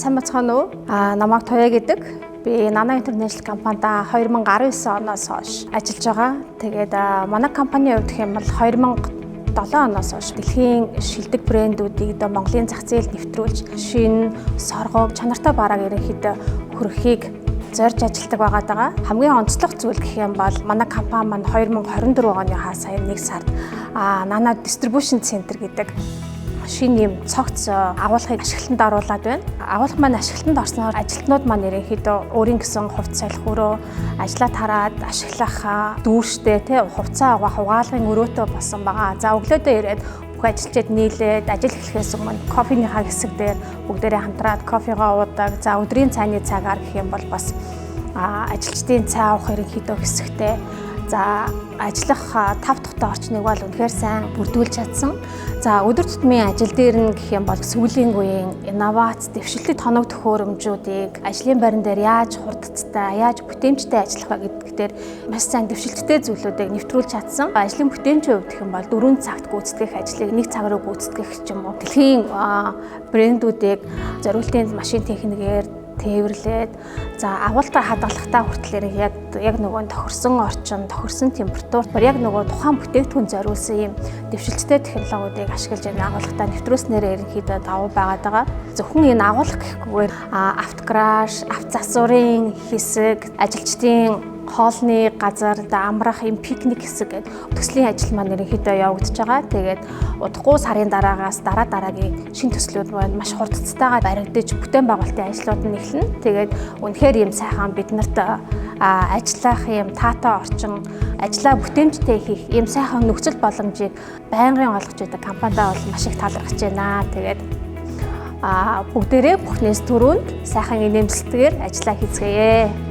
сайн бацхан уу? Намайг Туяа гэдэг. Би Nana International компанид 2019 оноос хойш ажиллаж байгаа. Тэгээд манай компанийн хувьд гэх юм бол 2007 оноос хойш дэлхийн шилдэг брэндүүдийг Монголын зах зээлд нэвтрүүлж, шинэ, соргог, чанартай барааг ерөнхийдөө хүргэхийг зорж ажилладаг байгаа. Хамгийн онцлог зүйл гэх юм бол манай компани маань 2024 оны сая 1 сард Nana Distribution Center гэдэг шинэ юм цогц агуулгыг ашиглалтанд оруулаад байна. Агуулга маань ашиглалтанд орсноор ажилтнууд маань ерөнхийдөө өөрийн гэсэн хувцас салхи өрөө ажиллаа тараад ашиглах дүүрштэй хувцас авах угаалгын өрөөтэй болсон байгаа. За өглөөдөө ирээд бүх ажилчид нийлээд ажил эхлэхээс өмнө кофенийхаа хэсэг дээр бүгдээрээ хамтраад кофегоо уудаг. За өдрийн цайны цагаар гэх юм бол бас ажилчдын цай авах ерөнхийдөө хэсэгтэй. За ажиллах 5 дахь орчныг бол үнэхээр сайн бүрдүүлж чадсан. За өдөр тутмын ажил дээр нь гэх юм бол сүүлийн үеийн инновац, дэвшилтэд хоног төхөөрөмжүүдийг ажлын байран дээр яаж хурдцтай, яаж бүтээмжтэй ажиллах вэ гэдг дээр маш сайн дэвшилттэй зүйлүүдийг нэвтрүүлж чадсан. Ажлын бүтээмжийн хувьд гэх юм бол 4 цагт гүйцэтгэх ажлыг 1 цаг руу гүйцэтгэх ч юм уу. Дэлхийн брэндүүдийг зориултын машин техникээр тээвэрлээд агуулгаа хадгалахтаа хүртэл яг нөгөө тохирсон орчин, тохирсон температурт яг нөгөө тухайн бүтээгдэхүүн зориулсан юм дэвшилттэй технологиудыг ашиглаж агуулгатаа нэвтрүүлснээр ерөнхийдөө давуу байгаа. Зөвхөн энэ агуулга гэхгүйгээр автокраш, автозасуурын хэсэг, ажилчдын хоолны газар, амрах юм пикник хэсэг гэдэг төслийн ажил маань ерөнхийдөө явагдаж байгаа. Тэгээд удахгүй сарын дараагаас дараагийн шин төслүүд маань маш хурдцтайгаар баригдаж бүтээн байгуулалтын ажлууд нь эхэлнэ. Тэгээд үнэхээр юм сайхан бид нарт ажиллах юм таатай орчин, ажлаа бүтээмжтэй хийх юм сайхан нөхцөл боломжийг байнгын олгож байдаг компанидаа бол маш их талархаж байна. Тэгээд бүгдээрээ бүхнээс түрүүнд сайхан инээмсэлтэгээр ажиллаа хийцгээе.